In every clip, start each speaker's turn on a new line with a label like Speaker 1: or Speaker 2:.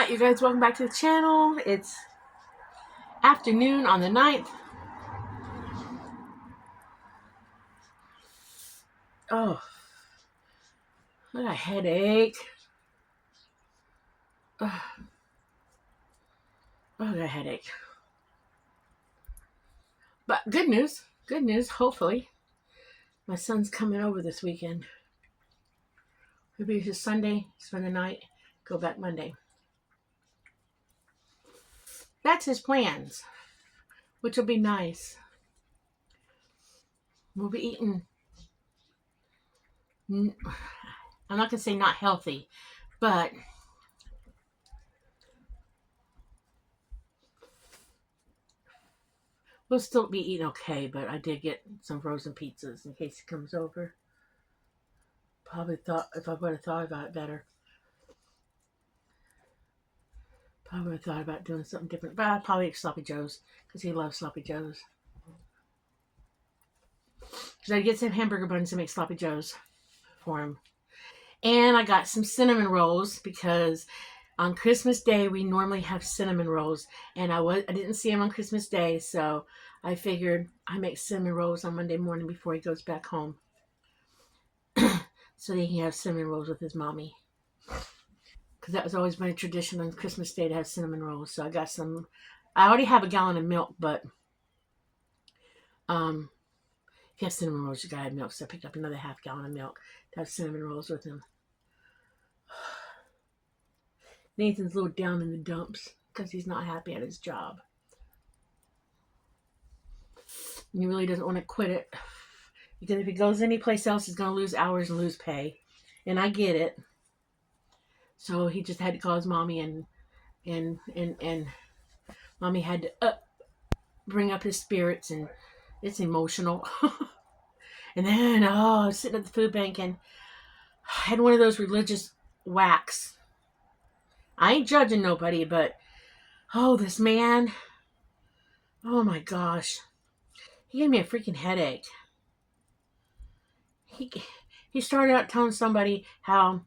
Speaker 1: Alright, you guys, welcome back to the channel. It's afternoon on the 9th. Oh, I got a headache. Oh, I got a headache. But good news, hopefully. My son's coming over this weekend. It'll be his Sunday, spend the night, go back Monday. That's his plans, which will be nice. We'll be eating, I'm not going to say not healthy, but we'll still be eating okay. But I did get some frozen pizzas in case he comes over. Probably thought, if I would have thought about it better, probably would have thought about doing something different. But I'd probably eat Sloppy Joe's because he loves Sloppy Joe's. So I get some hamburger buns to make Sloppy Joe's for him. And I got some cinnamon rolls because on Christmas Day we normally have cinnamon rolls, and I didn't see him on Christmas Day, so I figured I make cinnamon rolls on Monday morning before he goes back home, so that he can have cinnamon rolls with his mommy. Because that was always been a tradition on Christmas Day to have cinnamon rolls. So I got some. I already have a gallon of milk, but if you have cinnamon rolls, you gotta have milk. So I picked up another half gallon of milk to have cinnamon rolls with him. Nathan's a little down in the dumps because he's not happy at his job. And he really doesn't want to quit it. Because if he goes anyplace else, he's going to lose hours and lose pay. And I get it. So he just had to call his mommy, and mommy had to bring up his spirits, and it's emotional. And then, sitting at the food bank, and I had one of those religious whacks. I ain't judging nobody, but this man, oh my gosh, he gave me a freaking headache. He started out telling somebody how,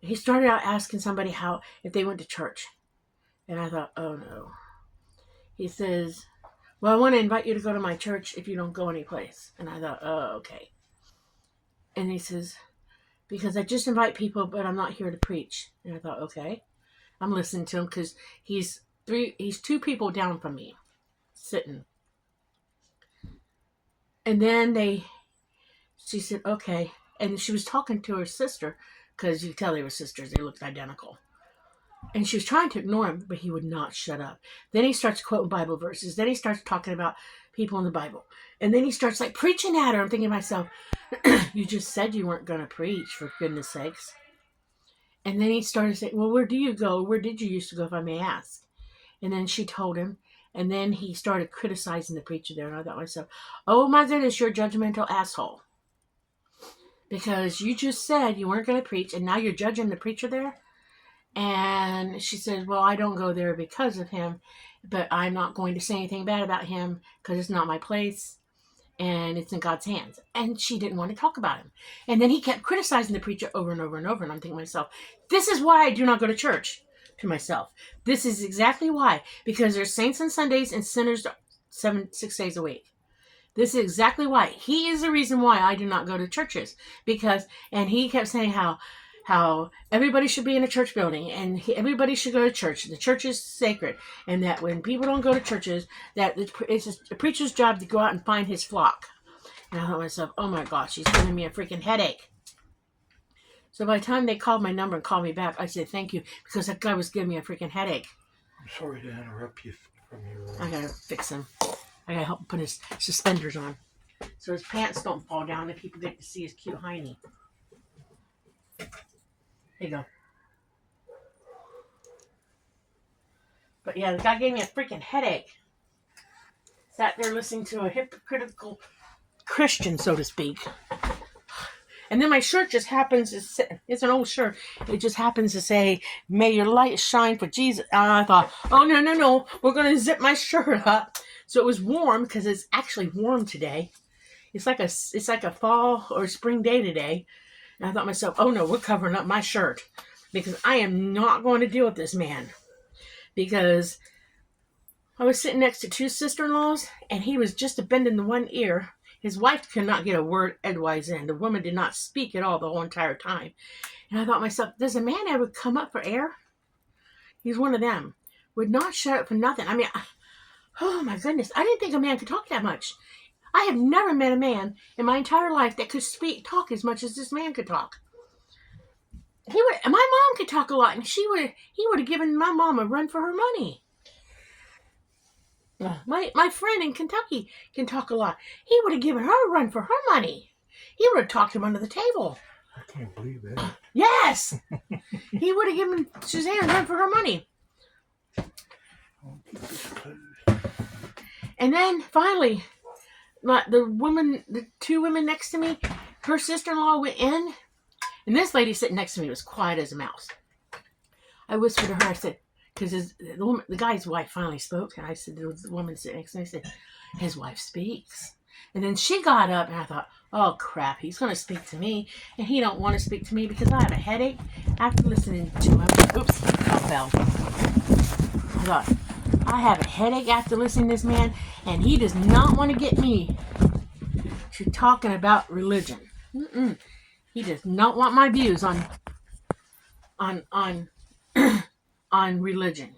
Speaker 1: he started out asking somebody how, if they went to church. And I thought, oh no. He says, well, I want to invite you to go to my church if you don't go anyplace. And I thought, oh, okay. And he says, because I just invite people, but I'm not here to preach. And I thought, okay. I'm listening to him because he's 2 people down from me, sitting. And then she said, okay. And she was talking to her sister, because you could tell they were sisters. They looked identical. And she was trying to ignore him, but he would not shut up. Then he starts quoting Bible verses. Then he starts talking about people in the Bible. And then he starts like preaching at her. I'm thinking to myself, you just said you weren't going to preach, for goodness sakes. And then he started saying, well, where do you go? Where did you used to go, if I may ask? And then she told him. And then he started criticizing the preacher there. And I thought to myself, oh my goodness, you're a judgmental asshole. Because you just said you weren't going to preach, and now you're judging the preacher there? And she said, well, I don't go there because of him, but I'm not going to say anything bad about him because it's not my place, and it's in God's hands. And she didn't want to talk about him. And then he kept criticizing the preacher over and over and over, and I'm thinking to myself, this is why I do not go to church. To myself, this is exactly why. Because there's saints on Sundays and sinners 6 days a week. This is exactly why. He is the reason why I do not go to churches. And he kept saying how everybody should be in a church building, and everybody should go to church. The church is sacred, and that when people don't go to churches, that it's a preacher's job to go out and find his flock. And I thought to myself, oh my gosh, he's giving me a freaking headache. So by the time they called my number and called me back, I said thank you, because that guy was giving me a freaking headache.
Speaker 2: I'm sorry to interrupt you from your...
Speaker 1: I gotta fix him. I gotta help him put his suspenders on, so his pants don't fall down and people get to see his cute hiney. There you go. But yeah, the guy gave me a freaking headache. Sat there listening to a hypocritical Christian, so to speak. And then my shirt just happens to say, it's an old shirt. It just happens to say, may your light shine for Jesus. And I thought, oh, no. We're going to zip my shirt up. So it was warm, because it's actually warm today. It's like a fall or spring day today. And I thought to myself, oh no, we're covering up my shirt. because I am not going to deal with this man. Because I was sitting next to two sister-in-laws, and he was just a bending the one ear. His wife could not get a word edgewise in. The woman did not speak at all the whole entire time. And I thought to myself, does a man ever come up for air? He's one of them. Would not shut up for nothing. I mean, oh my goodness. I didn't think a man could talk that much. I have never met a man in my entire life that could talk as much as this man could talk. My mom could talk a lot, and he would have given my mom a run for her money. My friend in Kentucky can talk a lot. He would have given her a run for her money. He would have talked him under the table.
Speaker 2: I can't believe that.
Speaker 1: Yes! He would have given Suzanne a run for her money. And then, finally, the two women next to me, her sister-in-law went in, and this lady sitting next to me was quiet as a mouse. I whispered to her, I said, because the guy's wife finally spoke, and I said, there was a woman sitting next to me, I said, his wife speaks. And then she got up, and I thought, oh crap, he's going to speak to me, and he don't want to speak to me because I have a headache after listening to him. Oops, I fell. I thought, I have a headache after listening to this man, and he does not want to get me to talking about religion. He does not want my views on religion,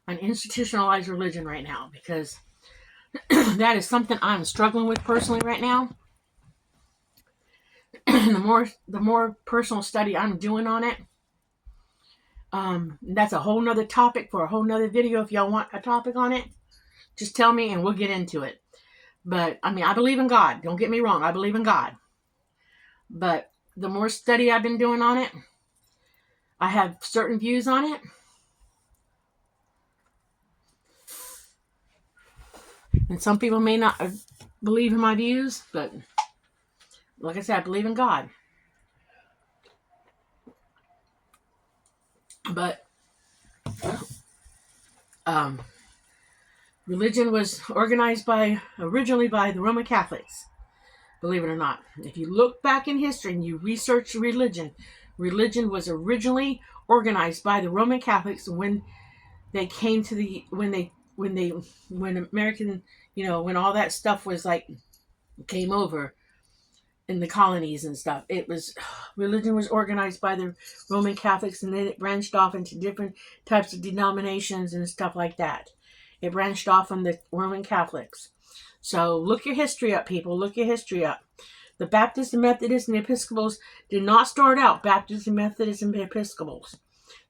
Speaker 1: on institutionalized religion right now, because that is something I'm struggling with personally right now. the more personal study I'm doing on it, that's a whole nother topic for a whole nother video. If y'all want a topic on it, just tell me and we'll get into it. But I mean, I believe in God. Don't get me wrong. I believe in God. But the more study I've been doing on it, I have certain views on it. And some people may not believe in my views, but like I said, I believe in God. But religion was organized originally by the Roman Catholics, believe it or not. If you look back in history and you research religion was originally organized by the Roman Catholics when they came to when American, when all that stuff was like came over in the colonies and stuff. Religion was organized by the Roman Catholics, and then it branched off into different types of denominations and stuff like that. It branched off from the Roman Catholics. So look your history up, people. Look your history up. The Baptists and Methodists and Episcopals did not start out Baptists and Methodists and Episcopals.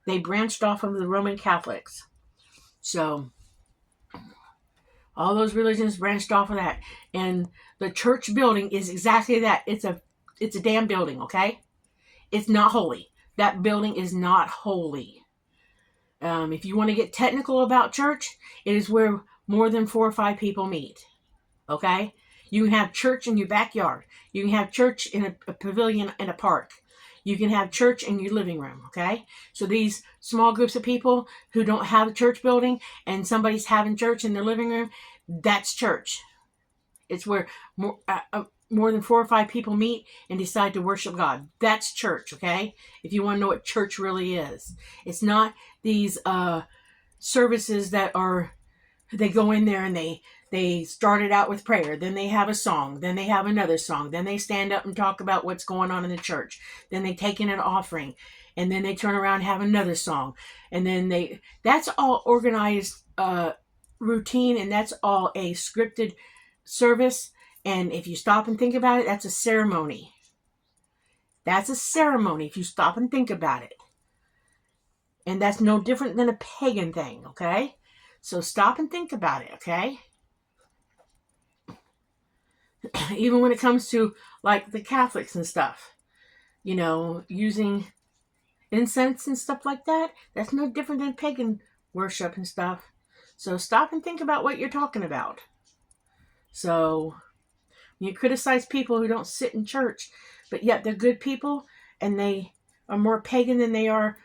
Speaker 1: They branched off of the Roman Catholics. So all those religions branched off of that. And the church building is exactly that. It's a damn building, okay? It's not holy. That building is not holy. If you want to get technical about church, it is where more than 4 or 5 people meet. Okay? You can have church in your backyard. You can have church in a pavilion in a park. You can have church in your living room. Okay? So these small groups of people who don't have a church building and somebody's having church in their living room, that's church. It's where more than 4 or 5 people meet and decide to worship God. That's church, okay? If you want to know what church really is. It's not these services that they go in there and they start it out with prayer. Then they have a song. Then they have another song. Then they stand up and talk about what's going on in the church. Then they take in an offering. And then they turn around and have another song. And then that's all organized routine, and that's all a scripted service. And if you stop and think about it, that's a ceremony. That's a ceremony if you stop and think about it. And that's no different than a pagan thing, okay? So stop and think about it, okay? Even when it comes to like the Catholics and stuff, using incense and stuff like that, that's no different than pagan worship and stuff. So stop and think about what you're talking about. So you criticize people who don't sit in church, but yet they're good people and they are more pagan than they are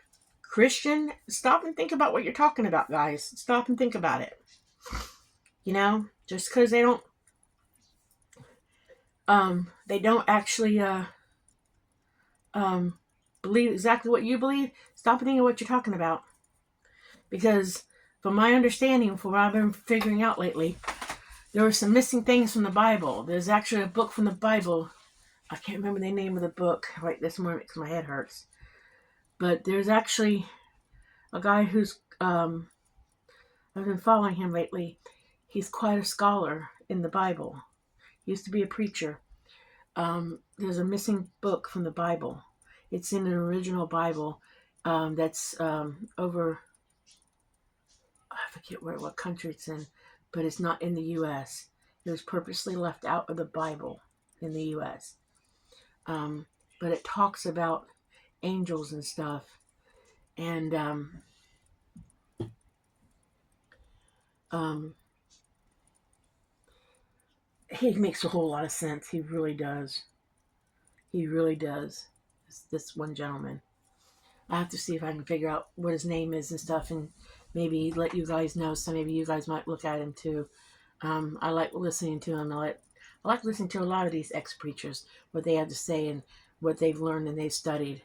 Speaker 1: Christian. Stop and think about what you're talking about, guys. Stop and think about it. Just because they don't actually believe exactly what you believe, stop thinking what you're talking about. Because from my understanding, from what I've been figuring out lately, there were some missing things from the Bible. There's actually a book from the Bible. I can't remember the name of the book right this morning because my head hurts. But there's actually a guy who's, I've been following him lately. He's quite a scholar in the Bible. He used to be a preacher. There's a missing book from the Bible. It's in an original Bible that's over, I forget what country it's in, but it's not in the U.S. It was purposely left out of the Bible in the U.S. But it talks about angels and stuff. And he makes a whole lot of sense. He really does. He really does. This one gentleman. I have to see if I can figure out what his name is and stuff, and maybe let you guys know. So maybe you guys might look at him too. I like listening to him. I like listening to a lot of these ex-preachers, what they have to say and what they've learned and they've studied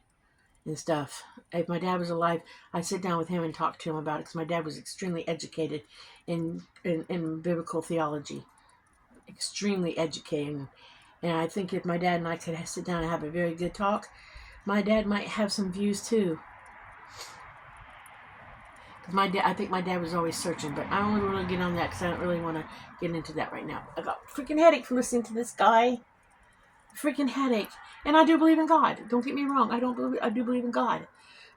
Speaker 1: and stuff. If my dad was alive, I'd sit down with him and talk to him about it, because my dad was extremely educated in biblical theology. Extremely educated. And I think if my dad and I could sit down and have a very good talk, my dad might have some views too. I think my dad was always searching, but I don't want to really get on that because I don't really want to get into that right now. I got a freaking headache from listening to this guy. Freaking headache. And I do believe in God. Don't get me wrong. I do believe in God.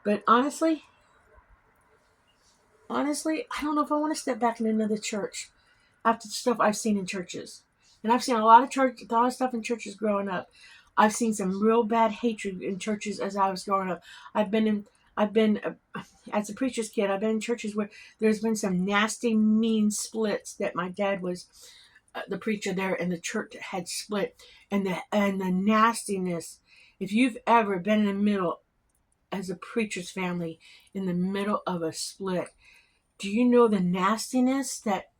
Speaker 1: But honestly, I don't know if I want to step back in another church after the stuff I've seen in churches. And I've seen a lot of stuff in churches growing up. I've seen some real bad hatred in churches as I was growing up. I've been as a preacher's kid, I've been in churches where there's been some nasty, mean splits that my dad was the preacher there, and the church had split, and the nastiness. If you've ever been in the middle as a preacher's family in the middle of a split, do you know the nastiness that?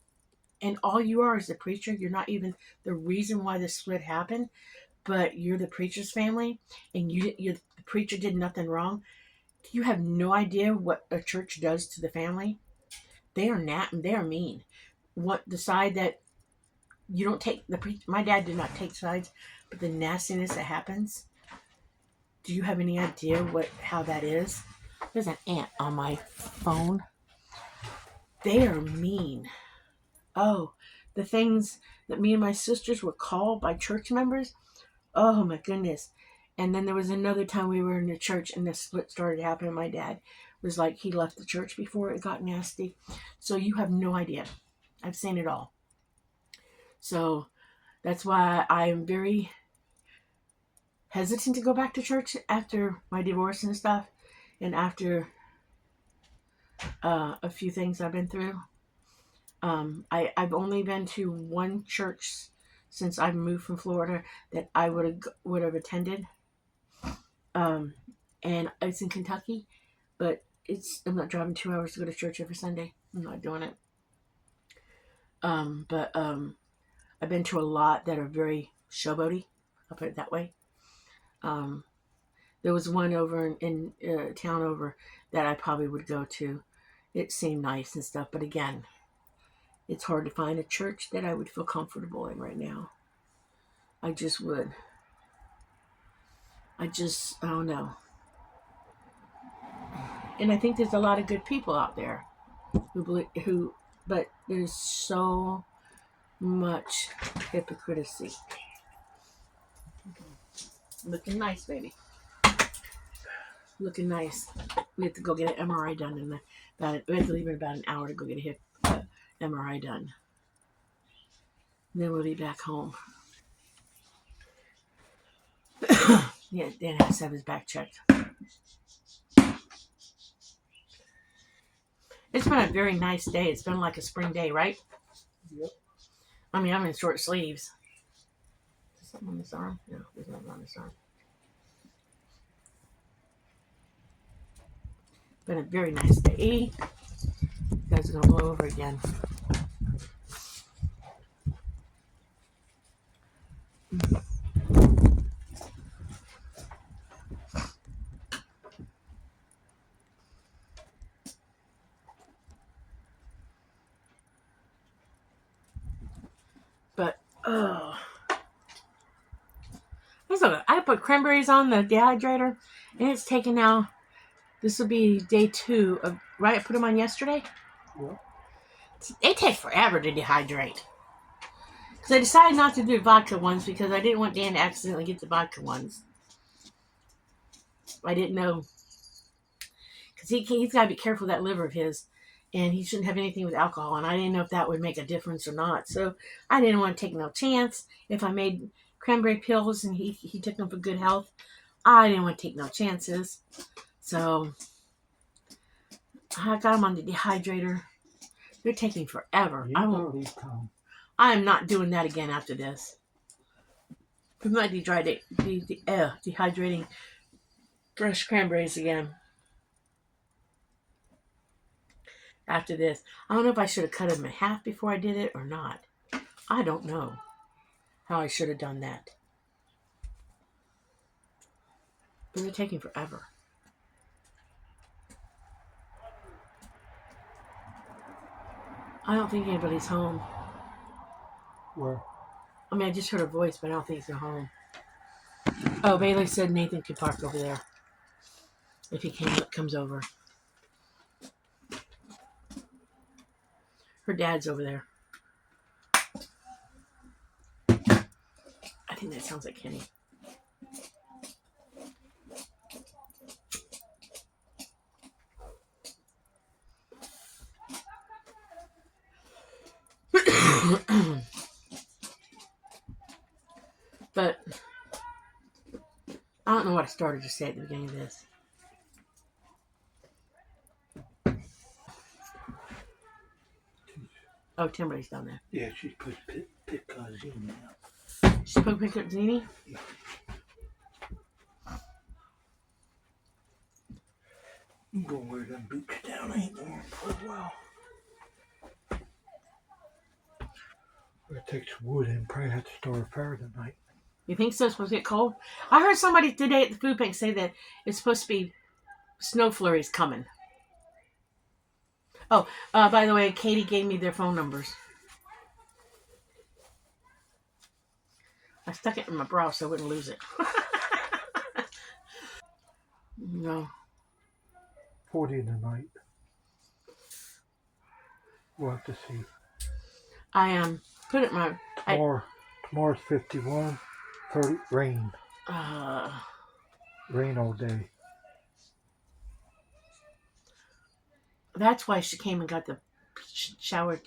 Speaker 1: And all you are is the preacher. You're not even the reason why the split happened, but you're the preacher's family, and the preacher did nothing wrong. You have no idea what a church does to the family. They are mean. What the side that you don't take my dad did not take sides, but the nastiness that happens. Do you have any idea how that is? There's an ant on my phone. They are mean. Oh, the things that me and my sisters were called by church members. Oh my goodness. And then there was another time we were in the church and the split started happening. My dad was like, he left the church before it got nasty. So you have no idea. I've seen it all. So that's why I am very hesitant to go back to church after my divorce and stuff. And after a few things I've been through. I've only been to one church since I moved from Florida that I would have attended. And it's in Kentucky, but I'm not driving 2 hours to go to church every Sunday. I'm not doing it. But I've been to a lot that are very showboaty. I'll put it that way. There was one over in town over that I probably would go to. It seemed nice and stuff, but again, it's hard to find a church that I would feel comfortable in right now. I just would. I don't know. And I think there's a lot of good people out there but there's so much hypocrisy. Looking nice, baby. Looking nice. We have to go get an MRI done we have to leave in about an hour to go get a hip MRI done. And then we'll be back home. Yeah, Dan has to have his back checked. It's been a very nice day. It's been like a spring day, right?
Speaker 2: Yep.
Speaker 1: I mean, I'm in short sleeves. Is there something on this arm? No, there's nothing on this arm. Been a very nice day. You guys are gonna blow over again. put cranberries on the dehydrator, and it's taken now. This will be day 2 of, right? I put them on yesterday.
Speaker 2: Yeah.
Speaker 1: They take forever to dehydrate. Because I decided not to do vodka ones because I didn't want Dan to accidentally get the vodka ones. I didn't know. Because he's got to be careful with that liver of his. And he shouldn't have anything with alcohol. And I didn't know if that would make a difference or not. So I didn't want to take no chance. If I made cranberry pills and he took them for good health, I didn't want to take no chances. So I got them on the dehydrator. They're taking forever. I am not doing that again after this. I'm not dehydrating fresh cranberries again after this. I don't know if I should have cut them in half before I did it or not. I don't know how I should have done that. But they're taking forever. I don't think anybody's home.
Speaker 2: Where?
Speaker 1: I mean, I just heard a voice, but I don't think they're home. Oh, Bailey said Nathan could park over there if he comes over. Her dad's over there. I think that sounds like Kenny. But I don't know what I started to say at the beginning of this. Oh, Timberlake's down there.
Speaker 2: Yeah, she put Picazzini out.
Speaker 1: She put Picazzini?
Speaker 2: I'm gonna wear them boots down. I ain't worn for a while. We're gonna take some wood and probably have to start a fire tonight.
Speaker 1: You think so? It's supposed to get cold? I heard somebody today at the food bank say that it's supposed to be snow flurries coming. Oh, by the way, Katie gave me their phone numbers. I stuck it in my bra so I wouldn't lose it. No.
Speaker 2: 40 tonight. We'll have to see.
Speaker 1: I put it in my...
Speaker 2: Tomorrow's 51. 30 rain. Rain all day.
Speaker 1: That's why she came and got the shower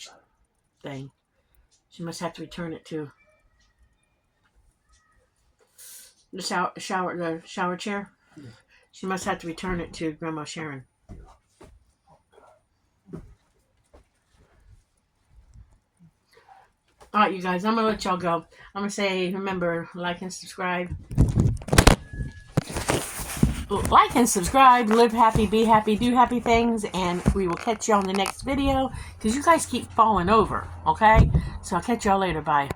Speaker 1: thing. She must have to return it to the shower chair.
Speaker 2: Yeah.
Speaker 1: She must have to return it to Grandma Sharon. All right, you guys, I'm going to let y'all go. I'm going to say, remember, like and subscribe. Like and subscribe. Live happy, be happy, do happy things. And we will catch you on the next video because you guys keep falling over, okay? So I'll catch y'all later. Bye.